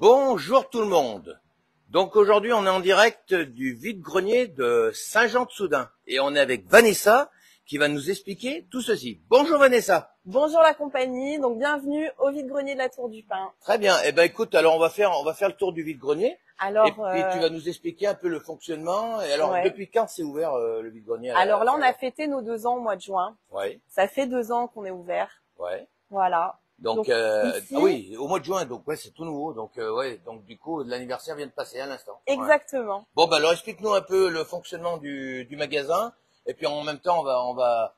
Bonjour tout le monde. Donc aujourd'hui on est en direct du vide-grenier de Saint-Jean-de-Soudain et on est avec Vanessa qui va nous expliquer tout ceci. Bonjour Vanessa. Bonjour la compagnie, donc bienvenue au vide-grenier de la Tour du Pin. Très bien. Eh ben écoute, alors on va faire le tour du vide-grenier. Alors, et puis tu vas nous expliquer un peu le fonctionnement. Et alors depuis quand c'est ouvert le vide-grenier? Alors là on a fêté nos 2 ans au mois de juin. Ouais. Ça fait 2 ans qu'on est ouvert. Ouais. Voilà. Donc ici, ah oui, au mois de juin, donc ouais, c'est tout nouveau. Donc ouais, donc du coup l'anniversaire vient de passer à l'instant. Exactement. Ouais. Bon bah alors explique-nous un peu le fonctionnement du magasin et puis en même temps on va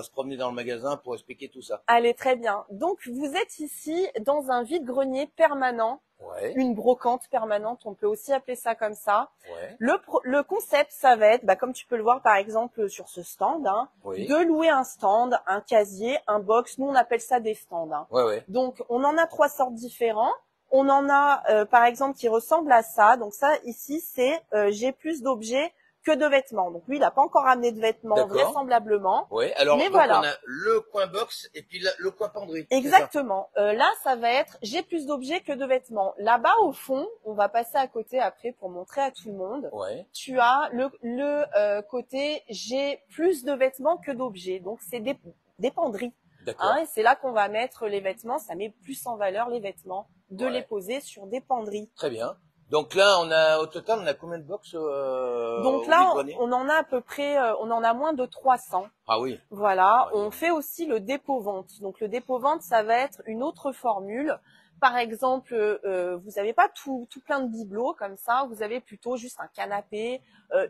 se promener dans le magasin pour expliquer tout ça. Allez, très bien. Donc vous êtes ici dans un vide-grenier permanent. Ouais. Une brocante permanente, on peut aussi appeler ça comme ça. Ouais. Le concept, ça va être, comme tu peux le voir par exemple sur ce stand, oui. de louer un stand, un casier, un box. Nous, on appelle ça des stands. Ouais, ouais. Donc, on en a 3 sortes différents. On en a, par exemple, qui ressemblent à ça. Donc ça, ici, c'est j'ai plus d'objets que de vêtements. Donc lui, il n'a pas encore amené de vêtements, vraisemblablement. Oui, alors mais donc voilà. On a le coin box et puis le coin penderie. Exactement. Là, ça va être j'ai plus d'objets que de vêtements. Là-bas, au fond, on va passer à côté après pour montrer à tout le monde. Ouais. Tu as le côté j'ai plus de vêtements que d'objets. Donc c'est des penderies. D'accord. Et c'est là qu'on va mettre les vêtements. Ça met plus en valeur les vêtements de les poser sur des penderies. Très bien. Donc là, au total, on a combien de box Donc là, on en a à peu près, on en a moins de 300. Ah oui. Voilà. Ah oui. On fait aussi le dépôt-vente. Donc le dépôt-vente, ça va être une autre formule. Par exemple, vous n'avez pas tout plein de bibelots comme ça. Vous avez plutôt juste un canapé,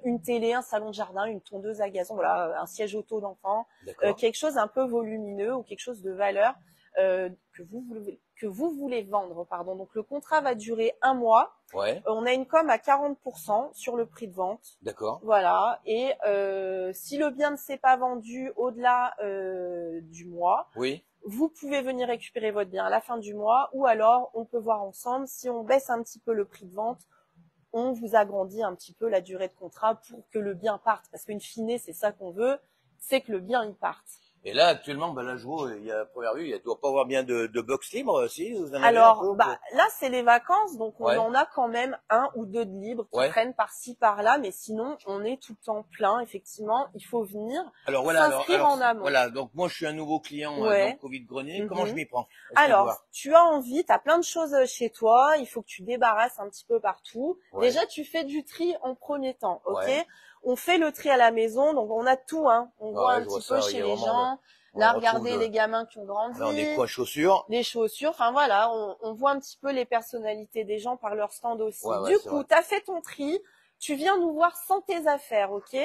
une télé, un salon de jardin, une tondeuse à gazon, voilà, un siège auto d'enfant, quelque chose un peu volumineux ou quelque chose de valeur que vous voulez vendre, pardon. Donc le contrat va durer 1 mois. Ouais. On a une com à 40% sur le prix de vente. D'accord. Voilà. Et si le bien ne s'est pas vendu au-delà du mois, oui. Vous pouvez venir récupérer votre bien à la fin du mois, ou alors on peut voir ensemble si on baisse un petit peu le prix de vente. On vous agrandit un petit peu la durée de contrat pour que le bien parte, parce qu'une fine, c'est ça qu'on veut, c'est que le bien il parte. Et là, actuellement, là, je vois, il y a, à première vue, il ne doit pas avoir bien de box libre, si vous en avez. Alors, là, c'est les vacances, donc on en a quand même 1 ou 2 de libres qui traînent par-ci, par-là, mais sinon, on est tout le temps plein, effectivement. Il faut venir s'inscrire en amont. Voilà, donc moi, je suis un nouveau client donc, au vide-grenier. Comment je m'y prends? Alors, tu as envie, tu as plein de choses chez toi, il faut que tu débarrasses un petit peu partout. Déjà, tu fais du tri en premier temps, ok? On fait le tri à la maison, donc on a tout, on voit un petit peu chez les gens. Là, regardez les gamins qui ont grandi. Là, des points chaussures. Les chaussures, enfin voilà, on voit un petit peu les personnalités des gens par leur stand aussi. Du coup, tu as fait ton tri, tu viens nous voir sans tes affaires, ok?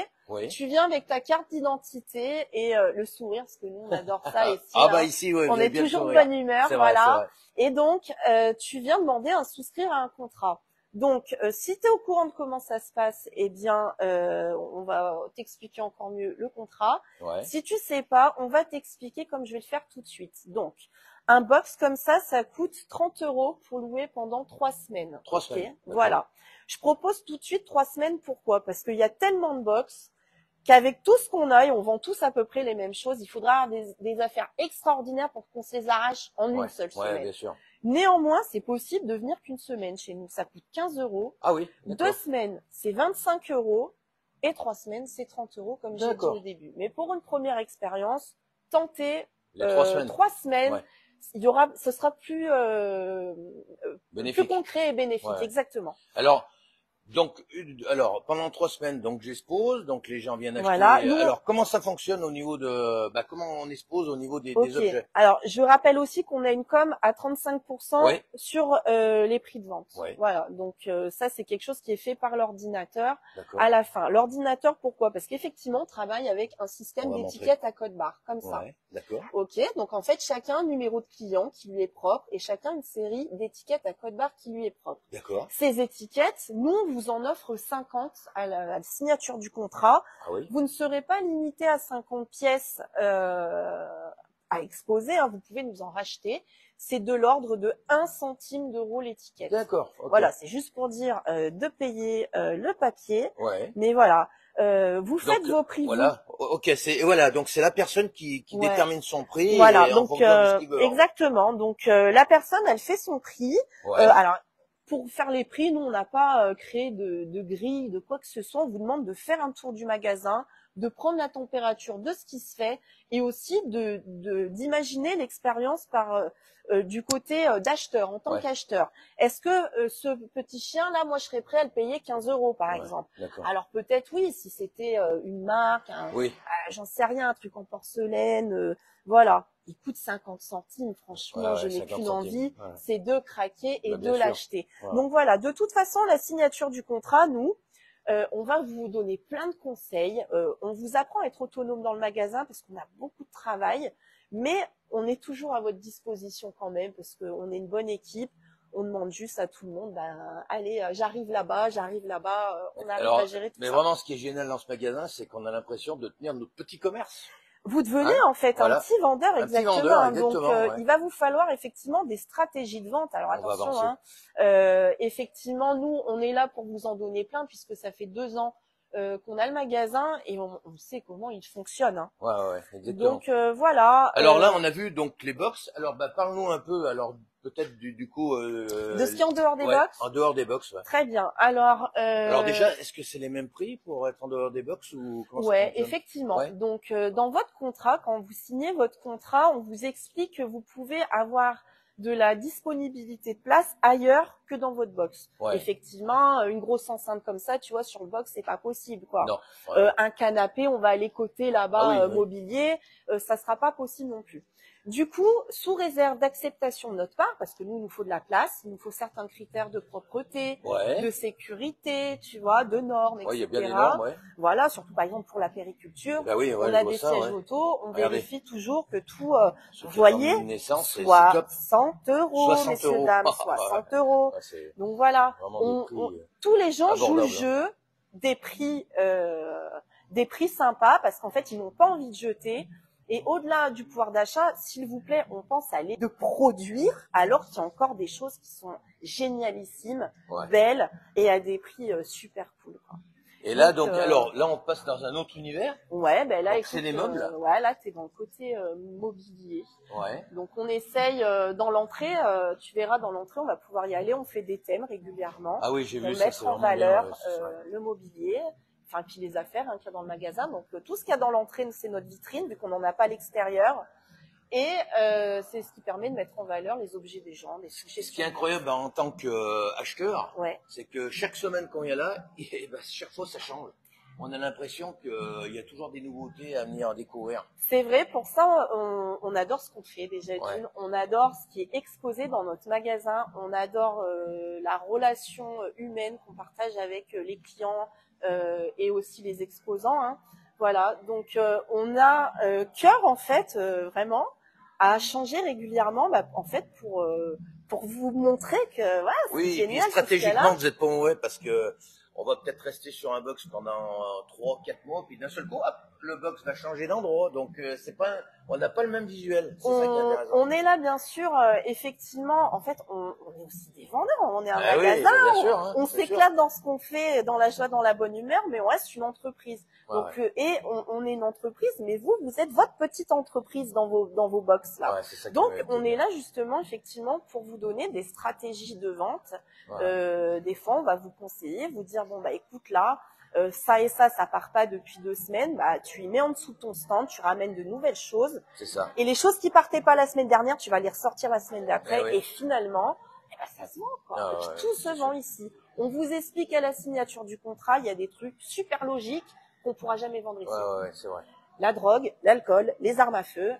Tu viens avec ta carte d'identité et le sourire, parce que nous, on adore ça ici. Ici, on est toujours de bonne humeur, voilà. Et donc, tu viens demander à souscrire à un contrat. Donc, si tu es au courant de comment ça se passe, eh bien, on va t'expliquer encore mieux le contrat. Si tu sais pas, on va t'expliquer comme je vais le faire tout de suite. Donc, un box comme ça coûte 30 € pour louer pendant 3 semaines. 3 semaines. Voilà. Je propose tout de suite 3 semaines. Pourquoi? Parce qu'il y a tellement de box qu'avec tout ce qu'on a, et on vend tous à peu près les mêmes choses, il faudra avoir des affaires extraordinaires pour qu'on se les arrache en une seule semaine. Bien sûr. Néanmoins, c'est possible de venir qu'une semaine chez nous. Ça coûte 15 €. Ah oui. 2 semaines, c'est 25 €. Et 3 semaines, c'est 30 € comme j'ai dit au début. Mais pour une première expérience, tentez 3 semaines. Ce sera plus concret et bénéfique. Exactement. Alors, pendant 3 semaines, donc j'expose, donc les gens viennent acheter. Voilà. Alors, comment ça fonctionne au niveau de, comment on expose au niveau des objets? Alors, je rappelle aussi qu'on a une com à 35% sur les prix de vente. Voilà. Donc, ça, c'est quelque chose qui est fait par l'ordinateur à la fin. L'ordinateur, pourquoi? Parce qu'effectivement, on travaille avec un système d'étiquettes à code barre, comme ça. D'accord. Ok. Donc, en fait, chacun un numéro de client qui lui est propre et chacun une série d'étiquettes à code barre qui lui est propre. D'accord. Ces étiquettes, nous, on vous en offre 50 à la signature du contrat. Vous ne serez pas limité à 50 pièces à exposer. Vous pouvez nous en racheter. C'est de l'ordre de 1 centime d'euro l'étiquette. D'accord. Voilà, c'est juste pour dire de payer le papier. Mais voilà. Vous faites vos prix. Voilà. Ok, donc c'est la personne qui détermine son prix. Voilà. Et donc en fonction de ce qu'il veut, exactement. Donc la personne, elle fait son prix. Alors Pour faire les prix, nous, on n'a pas créé de grille, de quoi que ce soit. On vous demande de faire un tour du magasin, de prendre la température de ce qui se fait et aussi d'imaginer l'expérience du côté d'acheteur, en tant qu'acheteur. Est-ce que ce petit chien-là, moi, je serais prêt à le payer 15 € par exemple. Alors peut-être oui, si c'était une marque, j'en sais rien, un truc en porcelaine, voilà. Il coûte 50 centimes, franchement, je n'ai qu'une envie, c'est de craquer et de l'acheter. Donc voilà, de toute façon, la signature du contrat, nous, on va vous donner plein de conseils. On vous apprend à être autonome dans le magasin parce qu'on a beaucoup de travail, mais on est toujours à votre disposition quand même parce qu'on est une bonne équipe. On demande juste à tout le monde, allez, j'arrive là-bas, on arrive à gérer tout ça. Mais vraiment, ce qui est génial dans ce magasin, c'est qu'on a l'impression de tenir notre petit commerce. Vous devenez en fait un petit vendeur, exactement. Donc, il va vous falloir effectivement des stratégies de vente. Alors attention, effectivement, nous, on est là pour vous en donner plein puisque ça fait 2 ans qu'on a le magasin et on sait comment il fonctionne. Exactement. Donc voilà. Alors là, on a vu donc les box. Alors parle-nous un peu. Alors peut-être du coup de ce qui est en dehors des box. En dehors des box. Très bien. Alors déjà, est-ce que c'est les mêmes prix pour être en dehors des box ou comment ça effectivement. Donc dans votre contrat, quand vous signez votre contrat, on vous explique que vous pouvez avoir de la disponibilité de place ailleurs que dans votre box. Effectivement, une grosse enceinte comme ça, tu vois, sur le box, c'est pas possible, quoi. Non. Un canapé, on va aller côté là-bas, mobilier, ça sera pas possible non plus. Du coup, sous réserve d'acceptation de notre part, parce que nous, il nous faut de la place, il nous faut certains critères de propreté, de sécurité, tu vois, de normes, etc. Il y a bien des normes, Voilà, surtout par exemple pour la périculture, on a des sièges auto, on vérifie toujours que tout, vous voyez, soit 100 €, messieurs, dames, soit 100 €. Donc voilà, tous les gens jouent le jeu des prix sympas parce qu'en fait, ils n'ont pas envie de jeter. Et au-delà du pouvoir d'achat, s'il vous plaît, on pense à de produire alors qu'il y a encore des choses qui sont génialissimes, belles et à des prix super cool, quoi. Et là, donc, alors, là, on passe dans un autre univers. Là, c'est les meubles. Là, t'es dans le côté mobilier. Donc, on essaye dans l'entrée. Tu verras dans l'entrée, on va pouvoir y aller. On fait des thèmes régulièrement. Ah oui, j'ai vu ça. Mettre en valeur le mobilier. Enfin, puis les affaires qu'il y a dans le magasin. Donc, tout ce qu'il y a dans l'entrée, c'est notre vitrine, vu qu'on n'en a pas à l'extérieur. Et c'est ce qui permet de mettre en valeur les objets des gens. Ce qui est incroyable en tant qu'acheteur, c'est que chaque semaine qu'on est là, chaque fois ça change. On a l'impression qu'il y a toujours des nouveautés à venir découvrir. C'est vrai, pour ça, on adore ce qu'on fait déjà. On adore ce qui est exposé dans notre magasin. On adore la relation humaine qu'on partage avec les clients et aussi les exposants. Voilà, donc on a cœur en fait vraiment à changer régulièrement, en fait pour vous montrer que c'est génial. Et stratégiquement vous êtes pas mauvais parce que on va peut-être rester sur un box pendant 3-4 mois, puis d'un seul coup, hop, le box va changer d'endroit. Donc on n'a pas le même visuel. C'est ça qui est intéressant. On est là, bien sûr, effectivement. En fait, on est aussi des vendeurs. On est un magasin. On s'éclate dans ce qu'on fait, dans la joie, dans la bonne humeur, mais on reste une entreprise. Donc, et on est une entreprise, mais vous êtes votre petite entreprise dans vos box là. Donc, on est là justement, effectivement, pour vous donner des stratégies de vente. Des fois, on va vous conseiller, vous dire bon écoute là. Ça et ça part pas depuis 2 semaines, tu y mets en dessous de ton stand, tu ramènes de nouvelles choses. C'est ça. Et les choses qui partaient pas la semaine dernière, tu vas les ressortir la semaine d'après. Et finalement, ça se vend, quoi. Et puis tout se vend ici. On vous explique à la signature du contrat, il y a des trucs super logiques qu'on pourra jamais vendre ici. C'est vrai. La drogue, l'alcool, les armes à feu,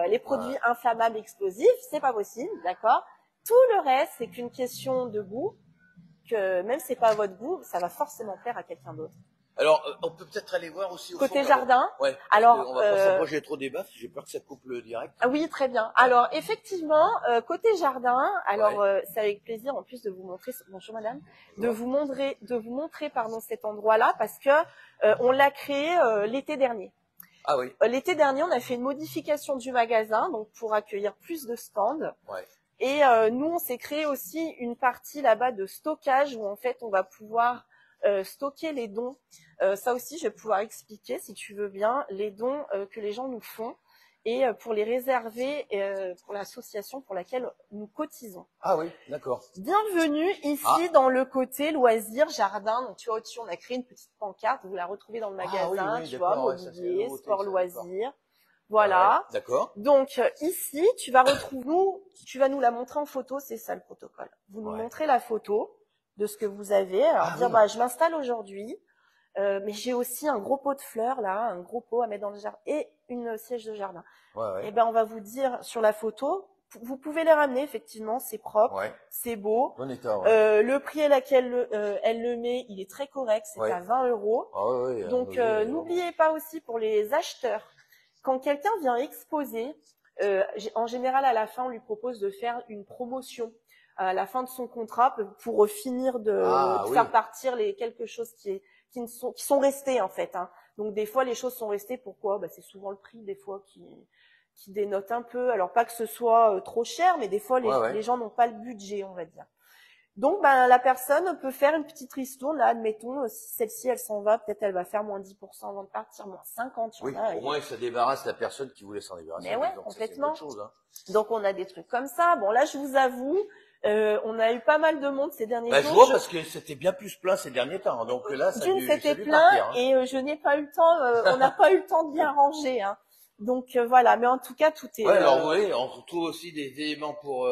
les produits inflammables, explosifs, c'est pas possible, d'accord? Tout le reste, c'est qu'une question de goût, que même si c'est pas à votre goût, ça va forcément plaire à quelqu'un d'autre. Alors, on peut peut-être aller voir aussi au côté jardin. Alors, on va pas s'approcher trop des baffes, j'ai peur que ça coupe le direct. Ah oui, très bien. Alors, effectivement, côté jardin, alors c'est avec plaisir en plus de vous montrer. Bonjour madame, de vous montrer cet endroit-là parce que on l'a créé l'été dernier. Ah oui. L'été dernier, on a fait une modification du magasin, donc pour accueillir plus de stands. Et nous, on s'est créé aussi une partie là-bas de stockage où en fait, on va pouvoir stocker les dons. Ça aussi, je vais pouvoir expliquer, si tu veux bien, les dons que les gens nous font. et pour les réserver pour l'association pour laquelle nous cotisons. Ah oui, d'accord. Bienvenue ici dans le côté loisirs, jardin. Donc tu vois au-dessus, on a créé une petite pancarte. Vous la retrouvez dans le magasin, oui, tu vois, d'accord, ouais, ça, c'est la mobilier, nouveauté, sport, ça, loisirs. Ouais, Voilà. d'accord. Donc ici, tu vas nous la montrer en photo, c'est ça le protocole. Vous nous Ouais. montrez la photo de ce que vous avez. Alors dire, oui. je m'installe aujourd'hui, mais j'ai aussi un gros pot de fleurs là, un gros pot à mettre dans le jardin et une siège de jardin. Ouais. Et ben on va vous dire sur la photo. Vous pouvez les ramener, effectivement, c'est propre, c'est beau. Bon état, Le prix à laquelle elle le met, il est très correct, c'est à 20 €. Ah Donc, n'oubliez pas aussi pour les acheteurs, quand quelqu'un vient exposer, en général, à la fin, on lui propose de faire une promotion à la fin de son contrat pour finir de faire partir les quelque chose qui sont restés en fait. Hein. Donc, des fois, les choses sont restées. Pourquoi ? C'est souvent le prix des fois qui dénote un peu. Alors pas que ce soit trop cher, mais des fois les gens n'ont pas le budget, on va dire. Donc la personne peut faire une petite ristourne, là, admettons, si celle-ci elle s'en va, peut-être elle va faire moins 10% avant de partir, moins 50. Oui, au moins ça débarrasse la personne qui voulait s'en débarrasser. Mais ouais, donc, complètement. Ça, c'est une bonne chose, hein. Donc on a des trucs comme ça. Bon là je vous avoue, on a eu pas mal de monde ces derniers jours. Je vois parce que c'était bien plus plein ces derniers temps. Donc là, ça a dû plein partir, hein. Et je n'ai pas eu le temps, on n'a pas eu le temps de bien ranger, hein. Donc voilà, mais en tout cas tout est. Alors vous voyez, on retrouve aussi des éléments pour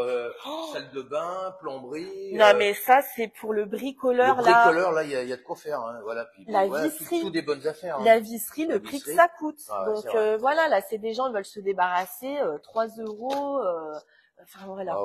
salle de bain, plomberie. Non mais ça c'est pour le bricoleur. Le bricoleur là, il y a de quoi faire, hein. Voilà. Puis la visserie, tout des bonnes affaires. Hein. La visserie, le prix que ça coûte. Donc voilà, là c'est des gens qui veulent se débarrasser, 3 €. Enfin voilà.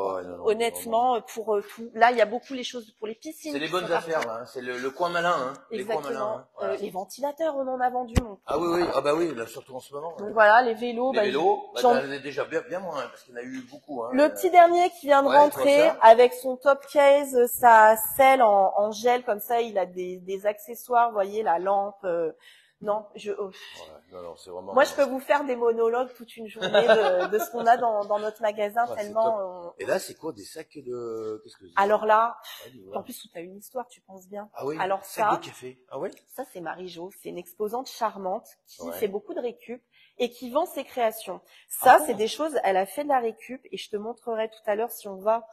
Honnêtement, pour tout. Là, il y a beaucoup les choses pour les piscines. C'est les bonnes affaires là. Hein. C'est le coin malin. Hein. Exactement. Les coins malins. Hein. Voilà. Les ventilateurs, on en a vendu. Ah oui. Ah bah oui, là, surtout en ce moment. Donc voilà, les vélos. Les vélos, j'en ai déjà bien moins parce qu'il y en a eu beaucoup. Hein. Le petit dernier qui vient de rentrer avec son top case, sa selle en gel comme ça, il a des accessoires, vous voyez, la lampe. Non, non, c'est vraiment. Moi, je peux vous faire des monologues toute une journée de ce qu'on a dans notre magasin tellement. Et là, c'est quoi des sacs de qu'est-ce que c'est ? Alors là, en plus, tu as une histoire, tu penses bien. Ah oui. Alors sac de café. Ah oui. Ça, c'est Marie-Jo, c'est une exposante charmante qui fait beaucoup de récup et qui vend ses créations. Ça, c'est des choses. Elle a fait de la récup et je te montrerai tout à l'heure si on va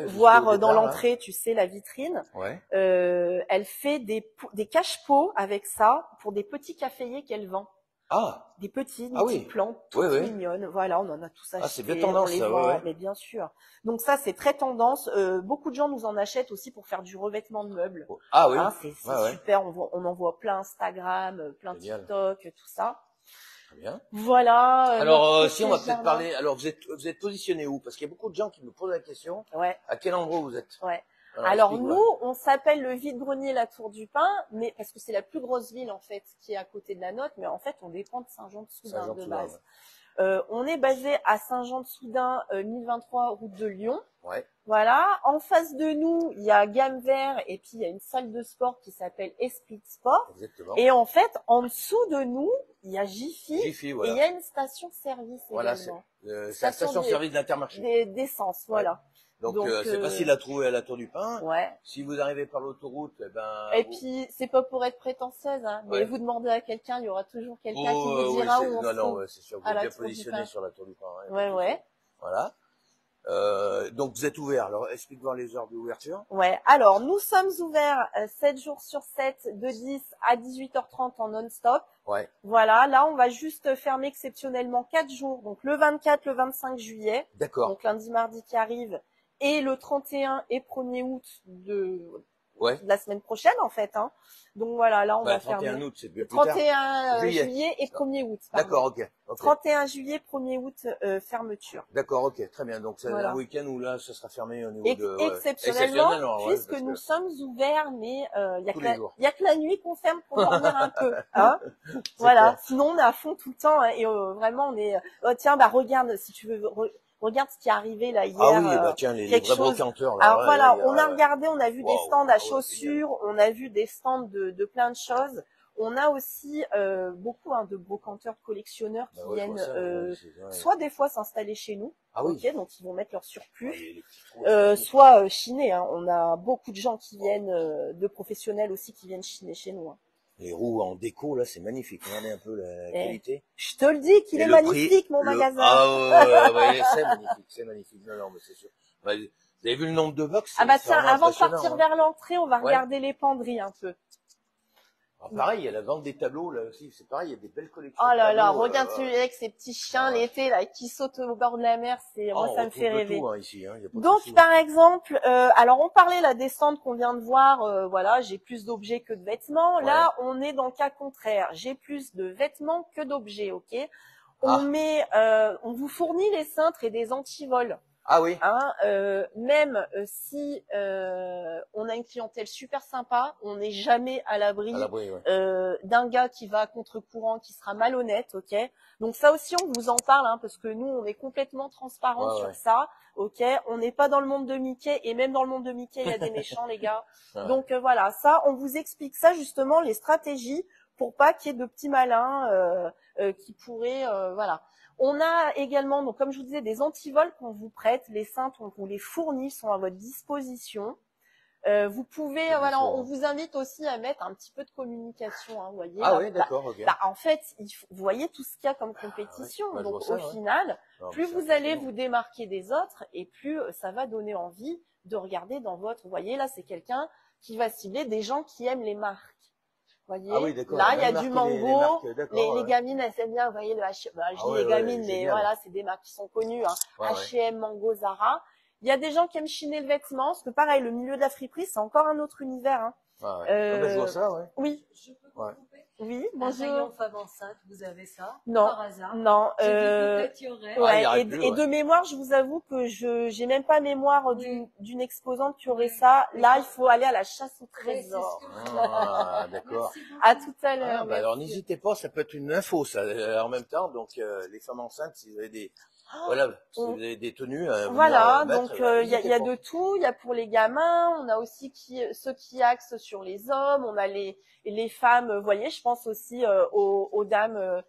voir dans l'entrée, tu sais, la vitrine. Elle fait des cache-pots avec ça pour des petits caféiers qu'elle vend. Ah. Des petites plantes toutes mignonnes. Voilà, on en a tous acheté. C'est bien tendance, on les vend, mais bien sûr. Donc ça, c'est très tendance. Beaucoup de gens nous en achètent aussi pour faire du revêtement de meubles. Ah oui. Hein, c'est super. On en voit plein Instagram, plein TikTok, tout ça. Très bien. Voilà. Alors, si on va peut-être parler. Alors, vous êtes positionné où ? Parce qu'il y a beaucoup de gens qui me posent la question. À quel endroit vous êtes ? Alors nous, on s'appelle le vide-grenier La Tour du Pin, mais parce que c'est la plus grosse ville en fait qui est à côté de la nôtre, mais en fait on dépend de Saint-Jean-de-Soudain de base. On est basé à Saint-Jean-de-Soudain, 1023 route de Lyon. Voilà. En face de nous, il y a Gamme Vert et puis il y a une salle de sport qui s'appelle Esprit Sport. Exactement. Et en fait, en dessous de nous, il y a Jiffy. Et il y a une station-service également. Voilà, c'est la station-service d'Intermarché. D'essence, voilà. Donc c'est facile à trouver à la Tour du Pin. Si vous arrivez par l'autoroute, puis c'est pas pour être prétentieuse, hein, mais vous demandez à quelqu'un, il y aura toujours quelqu'un qui vous dira où on se trouve. Non, c'est sûr, vous êtes bien positionné sur la Tour du Pin. Voilà. Donc vous êtes ouvert. Alors explique-moi les heures d'ouverture. Alors nous sommes ouverts 7 jours sur 7 de 10 à 18h30 en non-stop. Voilà, là on va juste fermer exceptionnellement 4 jours, donc le 24, le 25 juillet. D'accord. Donc lundi, mardi qui arrive. Et le 31 et 1er août de la semaine prochaine, en fait. Hein. Donc voilà, là, on va faire 31 août, c'est bien plus 31 juillet et 1er août. D'accord, ok. 31 juillet, 1er août, fermeture. D'accord, ok, très bien. Donc c'est un week-end où là, ça sera fermé au niveau de... Exceptionnellement, puisque nous sommes ouverts, mais il y a que la nuit qu'on ferme pour dormir un peu. Hein. Voilà, sinon on est à fond tout le temps. Hein, et vraiment, on est... tiens, regarde, si tu veux... Regarde ce qui est arrivé là hier. Ah oui, tiens, les vrais brocanteurs. Là, alors voilà, on a regardé, on a vu des stands à chaussures, on a vu des stands de plein de choses. On a aussi beaucoup de brocanteurs, de collectionneurs qui viennent soit des fois s'installer chez nous, donc ils vont mettre leur surplus, soit chiner. Hein. On a beaucoup de gens qui viennent, de professionnels aussi qui viennent chiner chez nous. Hein. Les roues en déco, là, c'est magnifique. Regardez un peu la qualité. Je te le dis qu'il Et est le magnifique, prix, mon magasin. Ah ouais, c'est magnifique, c'est magnifique. Non, non, mais c'est sûr. Bah, vous avez vu le nombre de box? Ah bah C'est tiens, vraiment avant de impressionnant, partir hein. vers l'entrée, on va Ouais. regarder les penderies un peu. Alors, pareil, il y a la vente des tableaux, là aussi. C'est pareil, il y a des belles collections Oh de là là, tableaux. regarde-tu avec ces petits chiens ouais. l'été là qui sautent au bord de la mer, moi On ça me retrouve fait de rêver. tout, hein, ici, hein. Il y a pas de Donc souci. par exemple, alors on parlait là des stands qu'on vient de voir, voilà, j'ai plus d'objets que de vêtements. Ouais. Là, on est dans le cas contraire, j'ai plus de vêtements que d'objets, ok. On vous fournit les cintres et des antivols. Ah oui. Hein, même si on a une clientèle super sympa, on n'est jamais à l'abri Ouais. d'un gars qui va à contre-courant, qui sera malhonnête, ok. Donc ça aussi on vous en parle, hein, parce que nous on est complètement transparent sur ça, ok. On n'est pas dans le monde de Mickey, et même dans le monde de Mickey il y a des méchants les gars. Donc voilà, ça on vous explique ça justement, les stratégies pour pas qu'il y ait de petits malins qui pourraient, voilà. On a également, donc comme je vous disais, des antivols qu'on vous prête. Les cintres, on vous les fournit, sont à votre disposition. Vous pouvez, voilà, on vous invite aussi à mettre un petit peu de communication, hein, vous voyez. Ah oui, d'accord, ok. En fait, vous voyez tout ce qu'il y a comme compétition. Ouais, donc au final, plus vous allez vous démarquer des autres, et plus ça va donner envie de regarder dans votre. Vous voyez, là, c'est quelqu'un qui va cibler des gens qui aiment les marques. Voyez, oui, là il y a du Mango, les gamines elles aiment bien, vous voyez le H&M, je dis les gamines mais voilà, c'est des marques qui sont connues, hein. H&M, Mango, Zara. Il y a des gens qui aiment chiner le vêtement, parce que pareil, le milieu de la friperie c'est encore un autre univers, hein. Je vois ça, Oui. Je peux vous couper? Oui, Un bonjour. rayon femme enceinte, vous avez ça? Non, par hasard? non. J'ai dit peut-être il y aurait. Ouais, et de mémoire, je vous avoue que j'ai même pas mémoire d'une exposante qui aurait ça. Là, il faut aller à la chasse au trésor. Ah, d'accord. À tout à l'heure. Bah alors n'hésitez pas, ça peut être une info ça en même temps. Donc les femmes enceintes, si vous avez des si vous avez des tenues. Voilà, donc il y a de tout. Il y a pour les gamins, on a aussi ceux qui axent sur les hommes, on a les femmes. Vous voyez, je pense aussi aux dames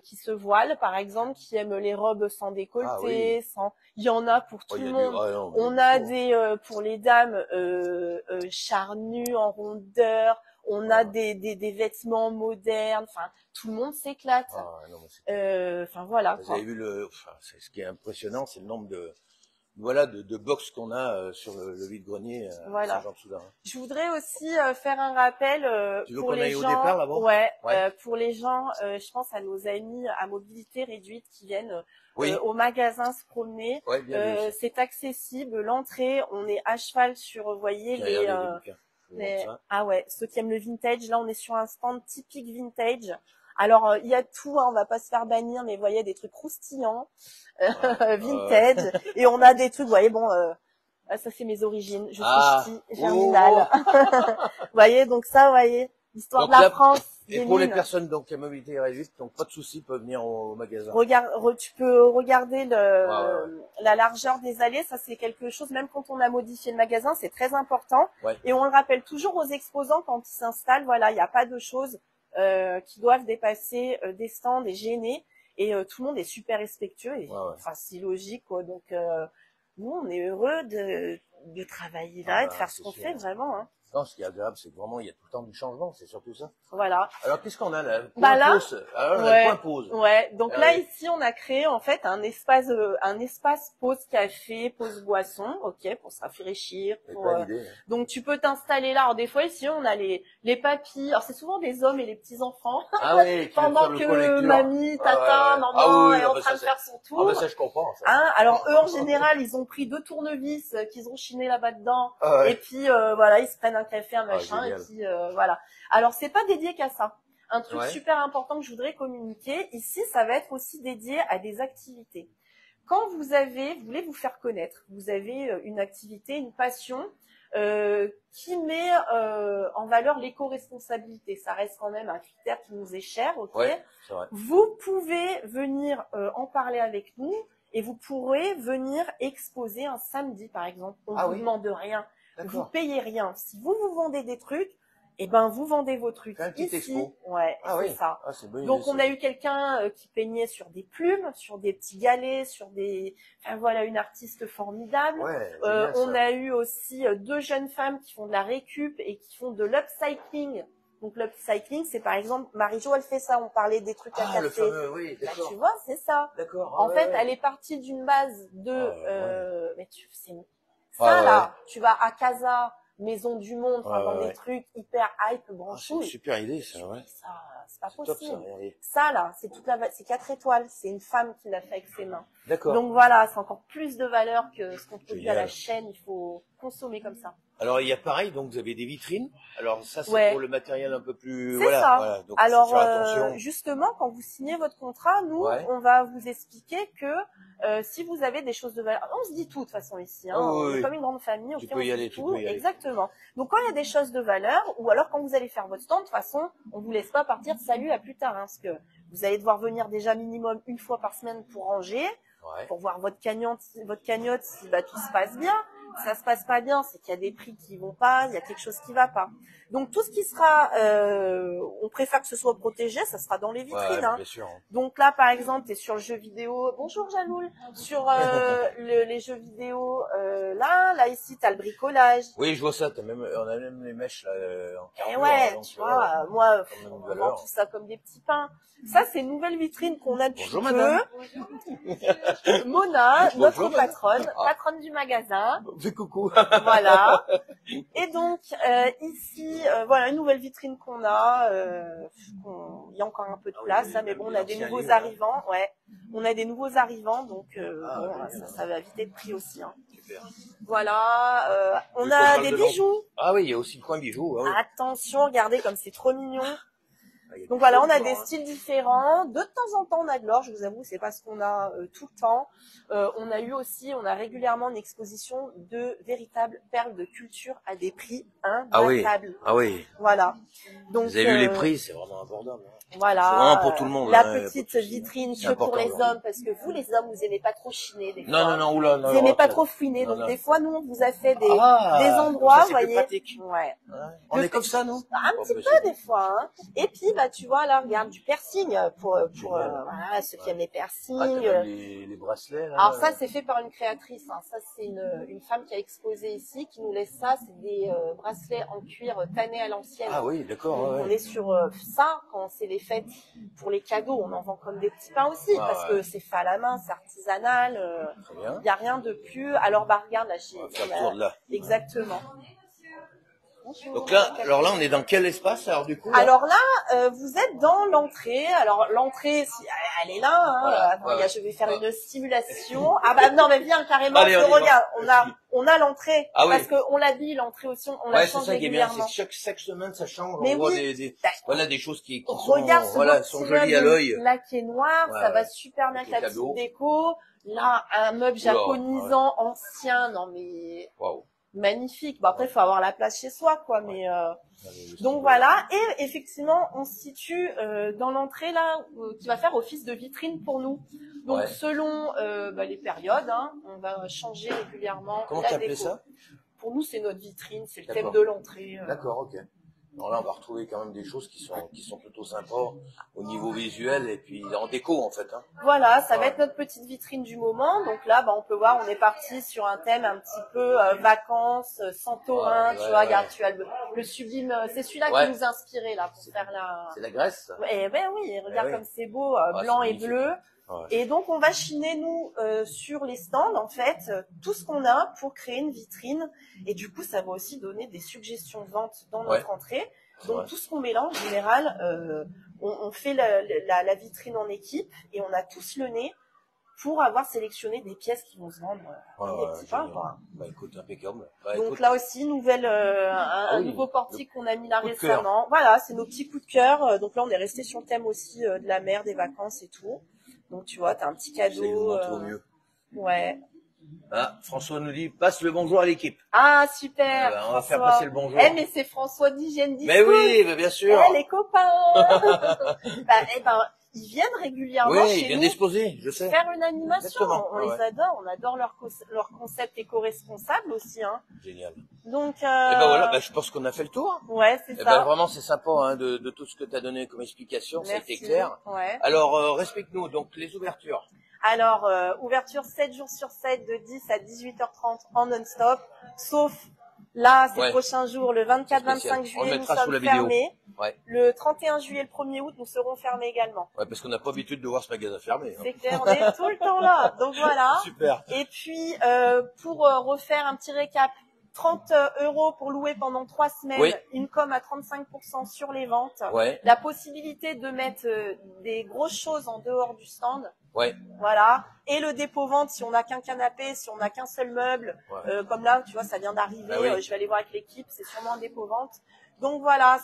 qui se voilent, par exemple, qui aiment les robes sans décolleté, sans. Il y en a pour tout le monde. On a des pour les dames charnues en rondeur. On a des vêtements modernes. Enfin, tout le monde s'éclate. Enfin voilà. Vous avez vu ce qui est impressionnant, c'est le nombre de box qu'on a sur le vide-grenier à Saint-Jean-de-Soudan. Je voudrais aussi faire un rappel pour les gens. Au départ, là-bas pour les gens, je pense à nos amis à mobilité réduite qui viennent au magasin se promener. C'est accessible, l'entrée, on est à cheval sur, vous voyez, ceux qui aiment le vintage, là on est sur un stand typique vintage. Alors il y a tout, hein, on va pas se faire bannir, mais vous voyez des trucs croustillants, vintage, et on a des trucs, vous voyez, ça c'est mes origines, je suis ch'ti, germinal. Vous voyez, donc ça, vous voyez, l'histoire de la France. Et pour les personnes donc à mobilité réduite, donc pas de souci, peuvent venir au magasin. Tu peux regarder la largeur des allées, ça c'est quelque chose, même quand on a modifié le magasin, c'est très important. Et on le rappelle toujours aux exposants quand ils s'installent, voilà, il n'y a pas de choses qui doivent dépasser des stands et gêner. Et tout le monde est super respectueux, et enfin c'est logique, quoi. Donc nous on est heureux de travailler là et de faire ce qu'on fait vraiment, hein. Non, ce qui est agréable, c'est que vraiment, il y a tout le temps du changement, c'est surtout ça. Voilà. Alors, qu'est-ce qu'on a là? Point pause. Ouais. Donc là, ici, on a créé, en fait, un espace pause café, pause boisson, ok, pour se rafraîchir. Donc, tu peux t'installer là. Alors, des fois, ici, on a les papis. Alors, c'est souvent des hommes et les petits-enfants. Pendant que mamie, tata, maman est en train de faire son tour. Ah, ça, je comprends, ça. Hein, alors, eux, en général, ils ont pris 2 tournevis qu'ils ont chiné là-bas dedans. Et puis, voilà, ils se prennent un café, un machin, et puis voilà. Alors c'est pas dédié qu'à ça. Un truc super important que je voudrais communiquer ici, ça va être aussi dédié à des activités. Quand vous voulez vous faire connaître, vous avez une activité, une passion qui met en valeur l'éco-responsabilité. Ça reste quand même un critère qui nous est cher, ok. C'est vrai. Vous pouvez venir en parler avec nous et vous pourrez venir exposer un samedi, par exemple. On vous demande rien. Vous payez rien. Si vous vendez des trucs, eh ben vous vendez vos trucs ici. C'est ça. Donc on a eu quelqu'un qui peignait sur des plumes, sur des petits galets, voilà, une artiste formidable. On a eu aussi 2 jeunes femmes qui font de la récup et qui font de l'upcycling. Donc l'upcycling, c'est par exemple, Marie-Jo, elle fait ça, on parlait des trucs à Ah, le casser. fameux, oui, Bah, d'accord. tu vois, c'est ça. D'accord. En ouais, fait, ouais. elle est partie d'une base de, mais c'est ça Ouais, ouais. là, tu vas à Casa, Maison du Monde, enfin, Ouais, dans ouais, des ouais. trucs hyper hype, Ah, c'est une branchouille. super idée, ça, ouais. Ça, c'est pas C'est top, ça, possible. regardez. Ça là, c'est 4 étoiles, c'est une femme qui l'a fait avec ses mains. D'accord. Donc voilà, c'est encore plus de valeur que ce qu'on produit à la Génial. chaîne, il faut consommer comme ça. Alors, il y a pareil, donc vous avez des vitrines. Alors, ça, c'est Ouais. pour le matériel un peu plus... C'est Voilà, ça. voilà. Donc, Alors, faut faire attention. justement, quand vous signez votre contrat, nous, Ouais. on va vous expliquer que si vous avez des choses de valeur, on se dit tout de toute façon ici, hein, Oh, oui, on est oui. comme une grande famille, Tu ok, peux on y se aller, dit tu tout, peux y aller. exactement. Donc quand il y a des choses de valeur, ou alors quand vous allez faire votre stand, de toute façon, on vous laisse pas partir, salut, à plus tard, hein, parce que vous allez devoir venir déjà minimum une fois par semaine pour ranger, Ouais. pour voir votre cagnotte si bah, tout se passe bien. Si ça se passe pas bien, c'est qu'il y a des prix qui vont pas, il y a quelque chose qui va pas. Donc tout ce qui sera, on préfère que ce soit protégé, ça sera dans les vitrines. Ouais, Hein. bien sûr. Donc là, par exemple, tu es sur le jeu vidéo. Bonjour Jaloul. Sur les jeux vidéo, là ici, tu as le bricolage. Oui, je vois ça. On a même les mèches là, en Et carbure. ouais, Donc, tu vois, moi, comme une on vend valeur. tout ça comme des petits pains. Ça, c'est une nouvelle vitrine qu'on a depuis Bonjour, peu. madame. Mona, Bonjour, notre madame. patronne, Ah. patronne du magasin. Fais coucou. Voilà. Et donc ici, voilà une nouvelle vitrine qu'on a. Il y a encore un peu de place, oui, hein, mais bon, on a des l'ancien nouveaux livre, hein. arrivants. Ouais, on a des nouveaux arrivants, donc bon, génial. ça va éviter le prix aussi. Hein. Super. Voilà, on Tu a veux qu'on des parle dedans bijoux. Ah oui, il y a aussi le coin bijoux. Ah, oui. Attention, regardez comme c'est trop mignon. Ah, il y a Donc des voilà, choses on a dedans, des hein. styles différents. De temps en temps, on a de l'or. Je vous avoue, c'est pas ce qu'on a tout le temps. On a régulièrement une exposition de véritables perles de culture à des prix Ah oui. imbattables. Ah oui. Voilà. Donc, Vous avez vu les prix, c'est vraiment abordable. Hein. Voilà. C'est vraiment pour tout le monde. La hein, petite pas de souci. vitrine C'est que pour important, les aujourd'hui. hommes, parce que vous, les hommes, vous aimez pas trop chiner des Non, fois. non, non, oula, non. Vous aimez pas alors, trop fouiner. non, Donc non. des fois, nous, on vous a fait des Ah, endroits, ça, vous c'est plus voyez. pratique. Ouais. Ouais. On est comme ça, nous Un Oh, petit bah, peu c'est des fois. Hein. Et puis, bah, tu vois, là, regarde, du piercing pour Génial. voilà, ceux qui aiment les Ah, t'as piercings. même les bracelets, là. Alors ça, c'est fait par une créatrice. Hein. Ça, c'est une femme qui a exposé ici, qui nous laisse ça. C'est des bracelets en cuir tannés à l'ancienne. Ah oui, d'accord. Donc, Ouais, on ouais. est sur ça, quand c'est les fêtes pour les cadeaux. On en vend comme des petits pains aussi, Ah, parce ouais. que c'est fait à la main, c'est artisanal. Très bien. Il n'y a rien de plus. Alors, bah, regarde, là, On va faire le tour de là. Exactement. Bonjour. Donc là, alors là, on est dans quel espace, alors du coup là Alors là, vous êtes dans l'entrée. Alors l'entrée, elle est là. Hein. Voilà, Attends, ouais, ouais. je vais faire une simulation. Ah bah non, mais viens carrément. Allez, parce que on y va. regarde, on a l'entrée. Ah oui. Parce qu'on l'habille l'entrée aussi, on la Ouais, c'est change ça qui est bien, régulièrement. c'est que chaque semaine ça change, Mais on voit oui. voilà, des choses qui sont, Regarde ce voilà, beau sont petit jolies à meuble l'œil. là qui est noir, Ouais, ça va ouais. super bien Avec avec la les cadeaux. petite déco. Là, un meuble Oula, japonisant ancien, non mais Waouh. magnifique. Bon après, il faut avoir la place chez soi, quoi. Mais Donc donc voilà. Et effectivement, on se situe dans l'entrée là, qui va faire office de vitrine pour nous. Donc Ouais. selon les périodes, hein, on va changer régulièrement. Comment la t'appelais déco. ça? Pour nous, c'est notre vitrine, c'est le D'accord. thème de l'entrée. D'accord, ok. Alors là, on va retrouver quand même des choses qui sont plutôt sympas au niveau visuel et puis en déco en fait. Hein. Voilà, ça va Ouais. être notre petite vitrine du moment. Donc là, bah, on peut voir, on est parti sur un thème un petit peu vacances, Santorin. Ouais, tu ouais, vois, ouais. regarde, tu as le sublime. C'est celui-là Ouais. qui nous a inspiré là pour faire la. C'est la Grèce. Ça. Eh ben oui, regarde oui. comme c'est beau, Ouais, blanc c'est et magnifique. bleu. Ouais. Et donc on va chiner nous sur les stands en fait tout ce qu'on a pour créer une vitrine. Et du coup, ça va aussi donner des suggestions de vente dans notre entrée. Donc Ouais. tout ce qu'on met là en général, on fait la vitrine en équipe et on a tous le nez pour avoir sélectionné des pièces qui vont se vendre comme des petits pains, génial. quoi. Bah écoute, impeccable. Bah, Donc écoute, là aussi, un oui, nouveau portique qu'on a mis là coup de cœur. récemment. Voilà, c'est nos petits coups de cœur. Donc là, on est resté sur le thème aussi de la mer, des vacances et tout. Donc tu vois, t'as un petit j'essaie de vous cadeau. montrer au mieux. Ouais. Ah, François nous dit, passe le bonjour à l'équipe. Ah super. Ben, on va faire François. passer le bonjour. Eh mais c'est François d'Hygiène Disco. Mais oui, mais bien sûr. Eh les copains. Ils viennent régulièrement Oui, chez il vient nous d'exposer, je sais. faire une animation. Exactement, On ouais, les ouais. adore, on adore leur concept éco-responsable aussi. Hein. Génial. Donc, Et ben voilà, ben, je pense qu'on a fait le tour. ouais, c'est Et ça. ben vraiment, c'est sympa hein, de tout ce que tu as donné comme explication, ça a été Merci. clair. Ouais. Alors, respecte-nous, donc les ouvertures. Alors, ouverture 7 jours sur 7 de 10 à 18h30 en non-stop, sauf Là, ces Ouais. prochains jours, le 24-25 Spécial. On le juillet, nous mettra sous sommes la vidéo. fermés. Ouais. Le 31 juillet, le 1er août, nous serons fermés également. Ouais, parce qu'on n'a pas l'habitude de voir ce magasin fermé. Hein. C'est clair, on est tout le temps là. Donc voilà. Super. Et puis, pour refaire un petit récap, 30 € pour louer pendant 3 semaines, Oui. une com à 35% sur les ventes, Ouais, la possibilité de mettre des grosses choses en dehors du stand, ouais, voilà, et le dépôt-vente si on n'a qu'un canapé, si on n'a qu'un seul meuble, ouais. comme là, tu vois, ça vient d'arriver, Ah oui. je vais aller voir avec l'équipe, c'est sûrement un dépôt-vente. Donc voilà,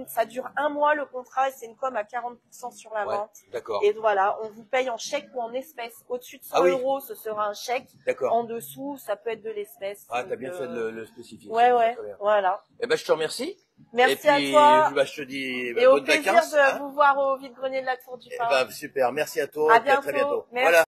ça dure 1 mois le contrat et c'est une com à 40% sur la Ouais, vente. d'accord. Et voilà, on vous paye en chèque ou en espèces. Au-dessus de 100 Ah oui. €, ce sera un chèque. D'accord. En dessous, ça peut être de l'espèce. Ah, Donc, t'as bien fait de le spécifier. Ouais, C'est ouais, très bien. voilà. Eh ben, je te remercie. Merci Et puis, à toi. bah, je te dis Et au bonnes plaisir vacances. de Hein. vous voir au vide-grenier de la Tour du Eh Pin. ben, super. Merci à toi. À Et puis à très bientôt. bientôt. Merci. Voilà.